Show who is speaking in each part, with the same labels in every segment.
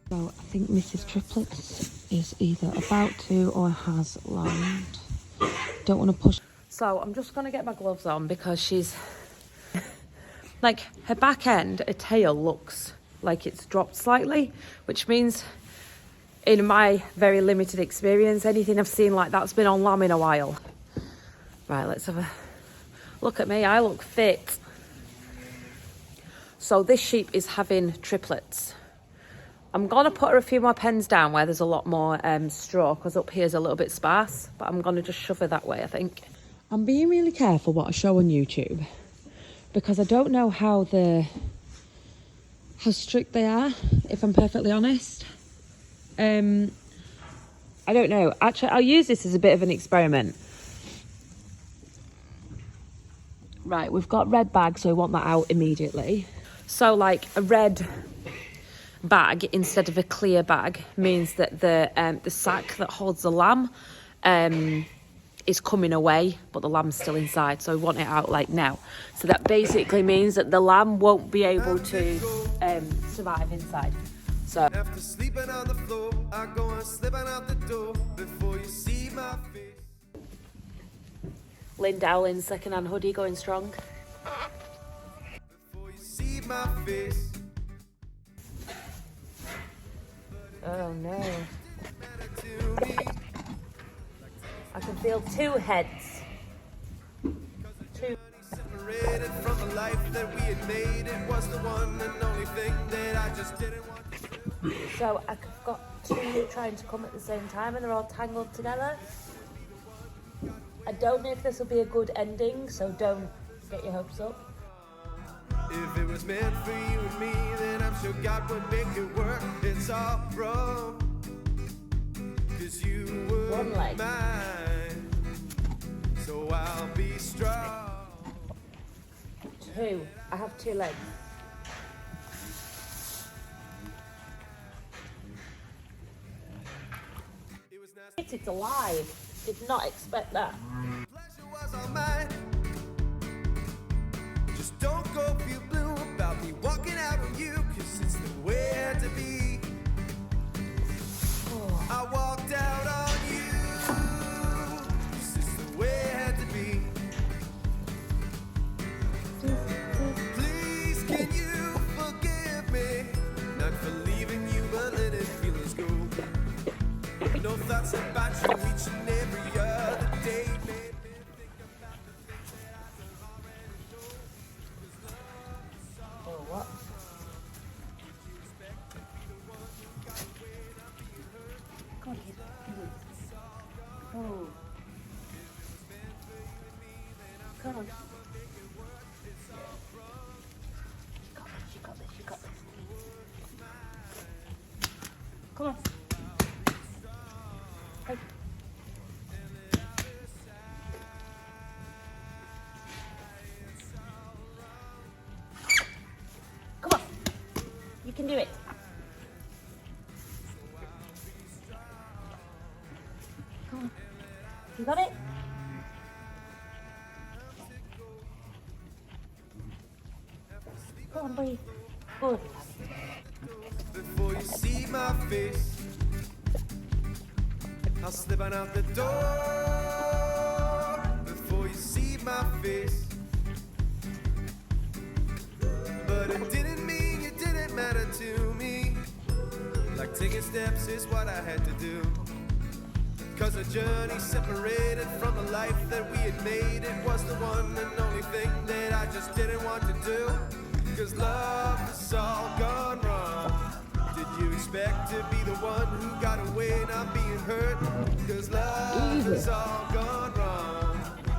Speaker 1: So I think Mrs. Triplets is either about to or has landed. Don't want to push. So I'm just going to get my gloves on because she's... like, her back end, her tail looks like it's dropped slightly, which means, in my very limited experience, anything I've seen like that's been on lamb in a while. Right, let's have a look at me. I look fit. So this sheep is having triplets. I'm going to put her a few more pens down where there's a lot more straw, because up here is a little bit sparse, but I'm going to just shove her that way, I think. I'm being really careful what I show on YouTube, because I don't know how strict they are, if I'm perfectly honest. I don't know. Actually, I'll use this as a bit of an experiment. Right, we've got red bag, so we want that out immediately. So, like, a red bag instead of a clear bag means that the sack that holds the lamb is coming away, but the lamb's still inside, so we want it out like now. So that basically means that the lamb won't be able to survive inside. So after sleeping on the floor, I go and slipping out the door before you see my face. Lynn Dowling's second-hand hoodie going strong. Before you see my face. Oh no. I can feel two heads. Two. Separated from the life that we had made, it was the one and only thing that I just didn't want. So I've got two trying to come at the same time and they're all tangled together. I don't know if this will be a good ending, so don't get your hopes up. If it was meant for you and me, then I'm sure God would make it work. It's all wrong, 'cause you were mine, so I'll be strong. Two. I have two legs. It's alive. Did not expect that. Pleasure was all mine. Just don't go feel blue about me walking out on you, 'cause it's the way it had to be. Oh. I walked out on you, 'cause it's the way it had to be. Please, can you forgive me, not for leaving you, but letting feelings go. No thoughts about you each and every other day. Made me think about the things that I could already know. 'Cause love is all. Oh, what? Did you expect to be the one who got away, not being hurt? Come on, kid. Oh. Come on. You got this. Come on. Hey. Come on. You can do it. Come on. You got it? Come on, boy. Good. Before you see my face, I'll slip on out the door. Before you see my face, but it didn't mean you didn't matter to me. Like taking steps is what I had to do, 'cause a journey separated from the life that we had made, it was the one and only thing that I just didn't want to do. 'Cause love is all gone wrong. Did you expect to be the one who got away not being hurt? 'Cause love is all gone wrong.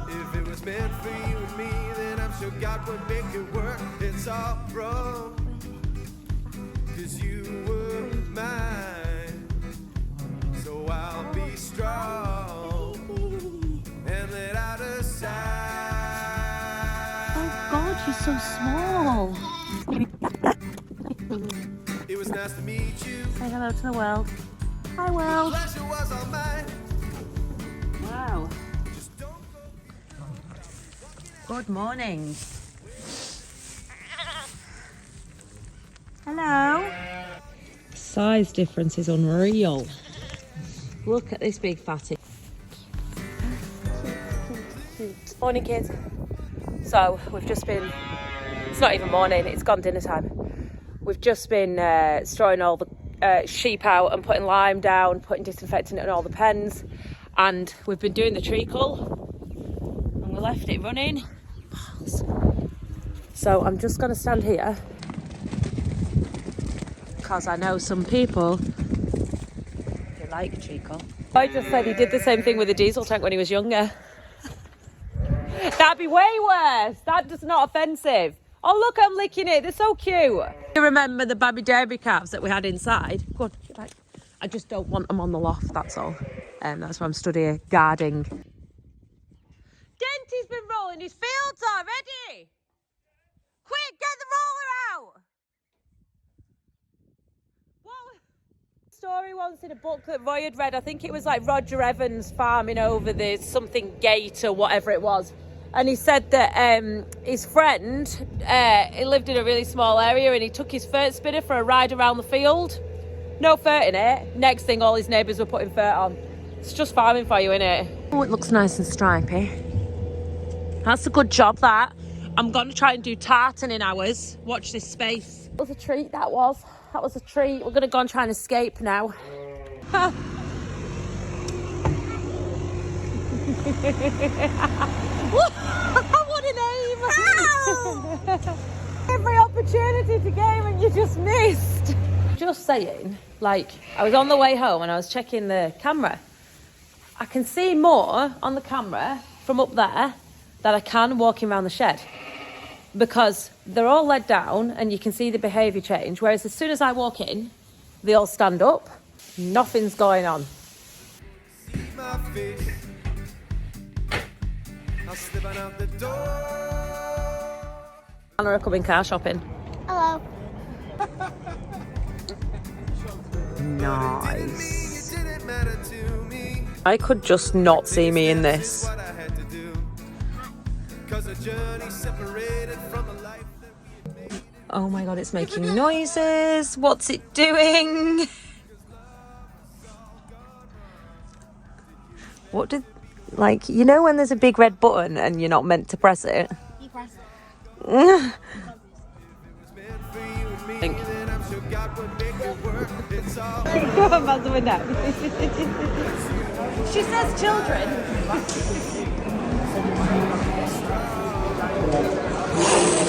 Speaker 1: If it was meant for you and me, then I'm sure God would make it work. It's all wrong, 'cause you were mine, so I'll be strong and let out a sigh. Oh God, you're so small. It was nice to meet you. Say hello to the world. Hi, world. Pleasure was all mine. Wow. Good morning. Hello. So
Speaker 2: size difference is unreal. Look at this big fatty. Morning, kids. So we've just been, it's not even morning, it's gone dinner time. We've just been throwing all the sheep out and putting lime down, putting disinfectant in all the pens, and we've been doing the treacle and we left it running. So I'm just going to stand here because I know some people who like treacle. I just said he did the same thing with a diesel tank when he was younger. That'd be way worse. That's not offensive. Oh, look, I'm licking it. They're so cute. You remember the baby derby calves that we had inside? Good. I just don't want them on the loft, that's all. That's why I'm stood here guarding. Denty's been rolling his fields already. Quick, get the roller out. What story once in a book that Roy had read? I think it was like Roger Evans farming over the something gate or whatever it was. And he said that his friend, he lived in a really small area and he took his fert spinner for a ride around the field. No fert in it. Next thing, all his neighbours were putting fert on. It's just farming for you, innit? Oh, it looks nice and stripy. That's a good job, that. I'm going to try and do tartan in hours. Watch this space. That was a treat, that was. That was a treat. We're going to go and try and escape now. What an aim! Every opportunity to game and you just missed. Just saying, like, I was on the way home and I was checking the camera. I can see more on the camera from up there than I can walking around the shed, because they're all led down and you can see the behaviour change, whereas as soon as I walk in, they all stand up. Nothing's going on.
Speaker 1: See my face. I'm slipping out the door.
Speaker 2: Anna are coming car shopping.
Speaker 3: Hello.
Speaker 2: Nice. I could just not see me in this. Oh my god, it's making noises. What's it doing? What did, like, you know when there's a big red button and you're not meant to press it?
Speaker 3: You press it.
Speaker 2: Think. Go on, past the window. She says children.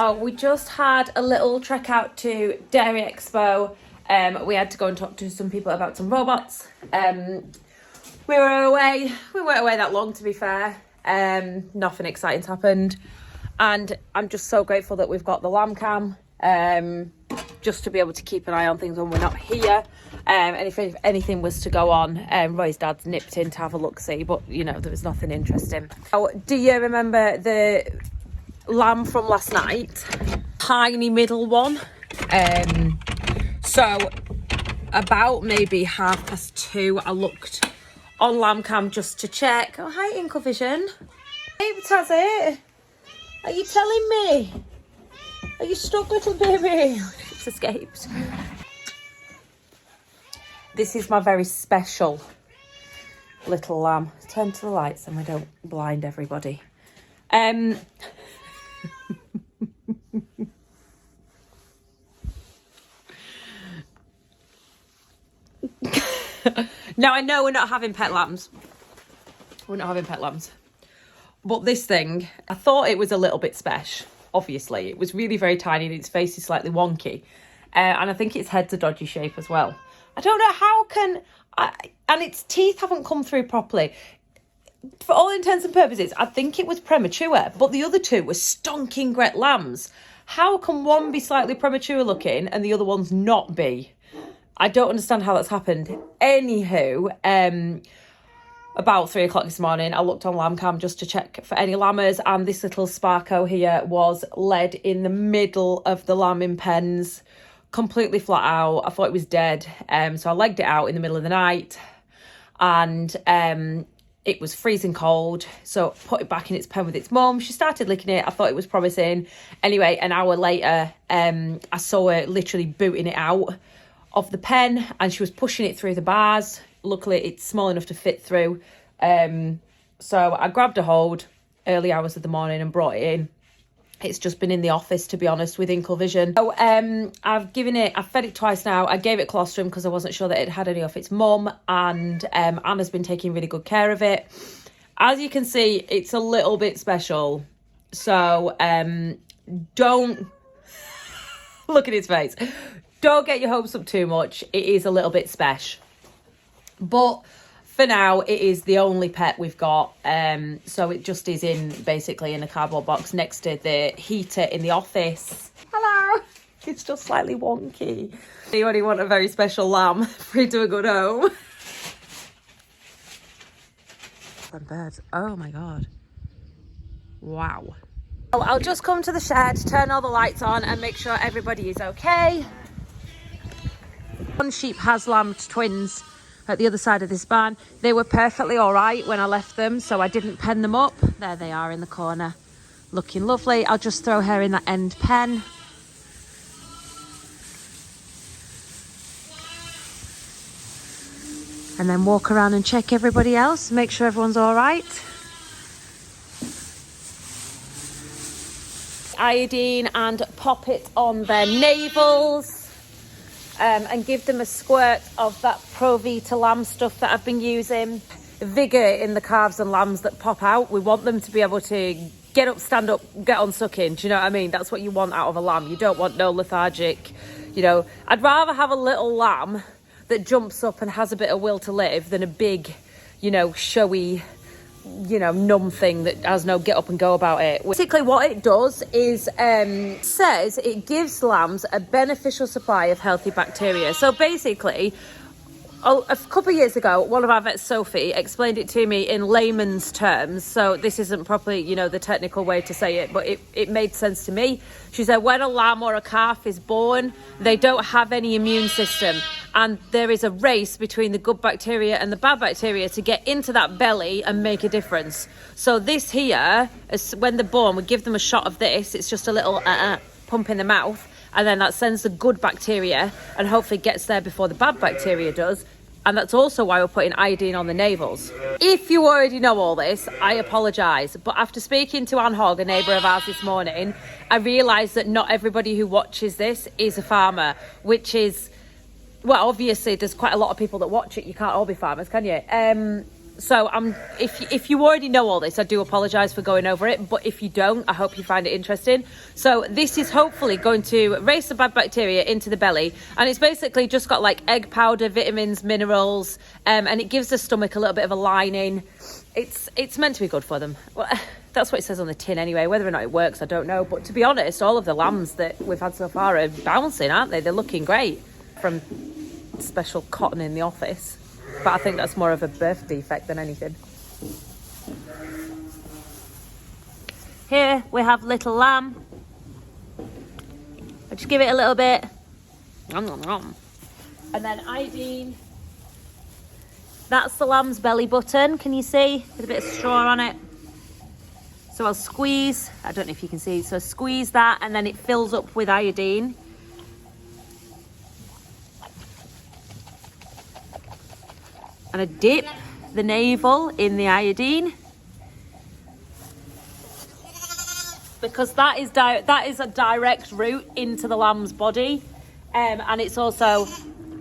Speaker 2: Oh, we just had a little trek out to Dairy Expo. We had to go and talk to some people about some robots. We weren't away that long, to be fair. Nothing exciting's happened. And I'm just so grateful that we've got the lamb cam, just to be able to keep an eye on things when we're not here. And if anything was to go on, Roy's dad's nipped in to have a look-see, but, you know, there was nothing interesting. Oh, do you remember the lamb from last night? Tiny middle one. So about maybe 2:30, I looked on lamb cam just to check. Oh, hi, Incovision. Hey, Tazzy. Are you telling me? Are you stuck, little baby? It's escaped. This is my very special little lamb. Turn to the lights and we don't blind everybody. Now, I know we're not having pet lambs. We're not having pet lambs. But this thing, I thought it was a little bit special. Obviously, it was really very tiny and its face is slightly wonky. And I think its head's a dodgy shape as well. I don't know how and its teeth haven't come through properly. For all intents and purposes, I think it was premature, but the other two were stonking great lambs. How can one be slightly premature looking and the other one's not be? I don't understand how that's happened. Anywho, about 3 o'clock this morning, I looked on lamb cam just to check for any lambers, and this little Sparko here was led in the middle of the lambing pens, completely flat out. I thought it was dead, so I legged it out in the middle of the night, and it was freezing cold, so put it back in its pen with its mum. She started licking it. I thought it was promising. Anyway, an hour later, I saw her literally booting it out of the pen, and she was pushing it through the bars. Luckily, it's small enough to fit through. So I grabbed a hold early hours of the morning and brought it in. It's just been in the office, to be honest, with Inkle Vision. So I've fed it twice now. I gave it colostrum because I wasn't sure that it had any off its mum, and Anna's been taking really good care of it. As you can see, it's a little bit special. So don't look at its face. Don't get your hopes up too much. It is a little bit special. But for now, it is the only pet we've got. So it just is basically in a cardboard box next to the heater in the office. Hello. It's just slightly wonky. You only want a very special lamb for it to a good home. And birds. Oh my God. Wow. Well, I'll just come to the shed, turn all the lights on and make sure everybody is okay. One sheep has lambed twins at the other side of this barn. They were perfectly all right when I left them, so I didn't pen them up. There they are in the corner, looking lovely. I'll just throw her in that end pen. And then walk around and check everybody else, make sure everyone's all right. Iodine and pop it on their navels. And give them a squirt of that Pro Vita lamb stuff that I've been using. Vigour in the calves and lambs that pop out. We want them to be able to get up, stand up, get on sucking. Do you know what I mean? That's what you want out of a lamb. You don't want no lethargic, you know. I'd rather have a little lamb that jumps up and has a bit of will to live than a big, you know, showy, you know, numb thing that has no get up and go about it. Basically what it does is says it gives lambs a beneficial supply of healthy bacteria. So basically, a couple of years ago, one of our vets, Sophie, explained it to me in layman's terms. So this isn't properly, you know, the technical way to say it, but it made sense to me. She said when a lamb or a calf is born, they don't have any immune system. And there is a race between the good bacteria and the bad bacteria to get into that belly and make a difference. So this here, when they're born, we give them a shot of this. It's just a little pump in the mouth. And then that sends the good bacteria and hopefully gets there before the bad bacteria does. And that's also why we're putting iodine on the navels. If you already know all this, I apologise. But after speaking to Ann Hogg, a neighbour of ours this morning, I realised that not everybody who watches this is a farmer, which is... Well, obviously, there's quite a lot of people that watch it. You can't all be farmers, can you? So if you already know all this, I do apologise for going over it. But if you don't, I hope you find it interesting. So this is hopefully going to race the bad bacteria into the belly. And it's basically just got like egg powder, vitamins, minerals. And it gives the stomach a little bit of a lining. It's meant to be good for them. Well, that's what it says on the tin anyway. Whether or not it works, I don't know. But to be honest, all of the lambs that we've had so far are bouncing, aren't they? They're looking great. From special cotton in the office, but I think that's more of a birth defect than anything. Here we have little lamb. I'll just give it a little bit, and then iodine. That's the lamb's belly button, can you see, with a bit of straw on it? So I'll squeeze, I don't know if you can see, so squeeze that and then it fills up with iodine. And I dip the navel in the iodine because that is a direct route into the lamb's body, and it's also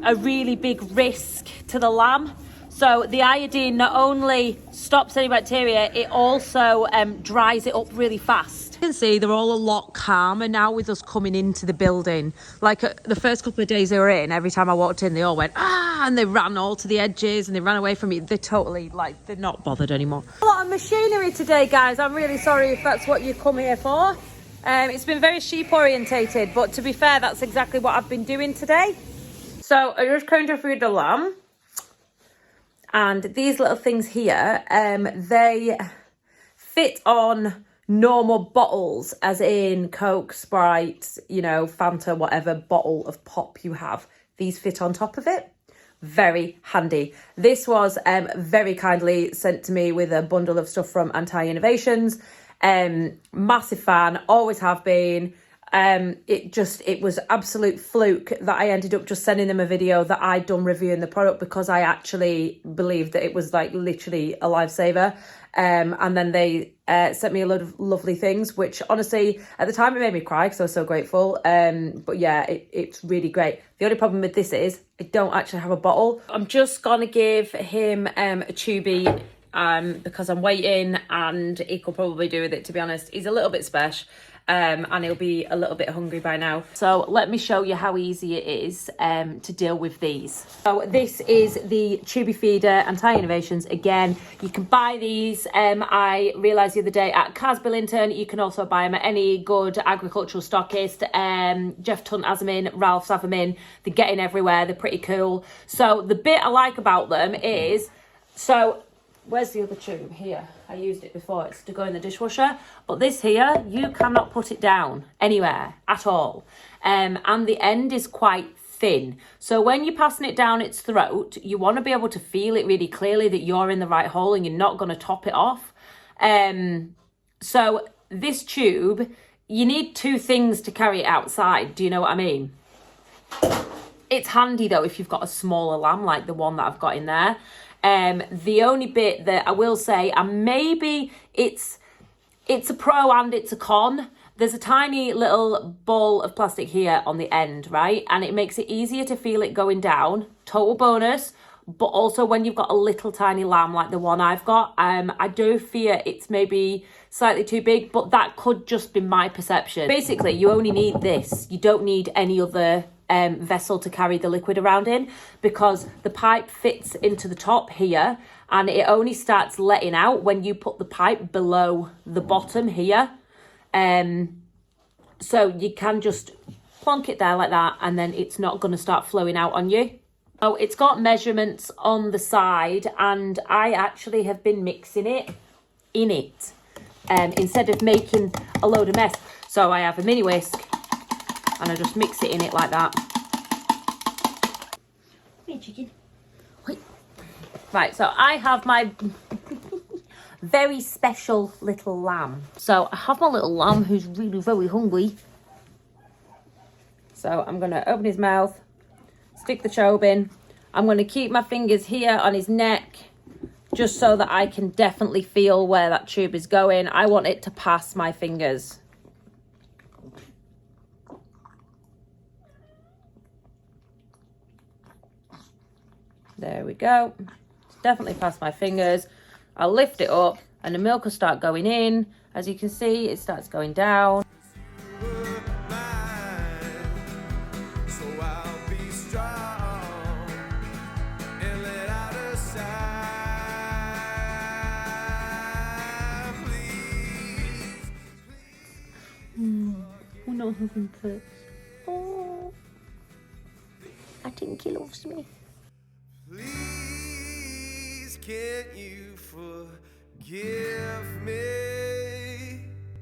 Speaker 2: a really big risk to the lamb. So the iodine not only stops any bacteria, it also dries it up really fast. You can see they're all a lot calmer now with us coming into the building. Like the first couple of days they were in, every time I walked in, they all went, ah, and they ran all to the edges and they ran away from me. They're totally, like, they're not bothered anymore. A lot of machinery today, guys. I'm really sorry if that's what you come here for. It's been very sheep orientated, but to be fair, that's exactly what I've been doing today. So I just came to feed the lamb. And these little things here, they fit on normal bottles, as in Coke, Sprite, you know, Fanta, whatever bottle of pop you have. These fit on top of it. Very handy. This was very kindly sent to me with a bundle of stuff from Antahi Innovations. Massive fan, always have been. It was absolute fluke that I ended up just sending them a video that I'd done reviewing the product, because I actually believed that it was like literally a lifesaver. And then they sent me a lot of lovely things, which honestly at the time it made me cry because I was so grateful. But yeah, it's really great. The only problem with this is I don't actually have a bottle. I'm just gonna give him a tubie because I'm waiting, and he could probably do with it, to be honest. He's a little bit special. And he'll be a little bit hungry by now. So let me show you how easy it is to deal with these. So this is the Tubie Feeder Antahi Innovations. Again, you can buy these. I realised the other day at Cas Billington, you can also buy them at any good agricultural stockist. Jeff Tunt has them in, Ralph's have them in. They're getting everywhere. They're pretty cool. So the bit I like about them is, so where's the other tube? Here. I used it before. It's to go in the dishwasher. But this here, you cannot put it down anywhere at all. And the end is quite thin. So when you're passing it down its throat, you want to be able to feel it really clearly that you're in the right hole and you're not going to top it off. So this tube, you need two things to carry it outside. Do you know what I mean? It's handy though if you've got a smaller lamb like the one that I've got in there. The only bit that I will say, and maybe it's a pro and it's a con, there's a tiny little ball of plastic here on the end, right? And it makes it easier to feel it going down. Total bonus. But also when you've got a little tiny lamb like the one I've got, I do fear it's maybe slightly too big, but that could just be my perception. Basically, you only need this. You don't need any other vessel to carry the liquid around in, because the pipe fits into the top here and it only starts letting out when you put the pipe below the bottom here. So you can just plonk it there like that and then it's not going to start flowing out on you. So it's got measurements on the side, and I actually have been mixing it in it instead of making a load of mess. So I have a mini whisk and I just mix it in it like that. Hey, chicken. Wait. Right, so I have my very special little lamb. So I have my little lamb who's really very hungry. So I'm going to open his mouth, stick the chobe in. I'm going to keep my fingers here on his neck just so that I can definitely feel where that tube is going. I want it to pass my fingers. There we go. It's definitely past my fingers. I'll lift it up and the milk will start going in. As you can see, it starts going down. We're not having pets. Oh, I think he loves me.
Speaker 1: Please, can't you forgive me?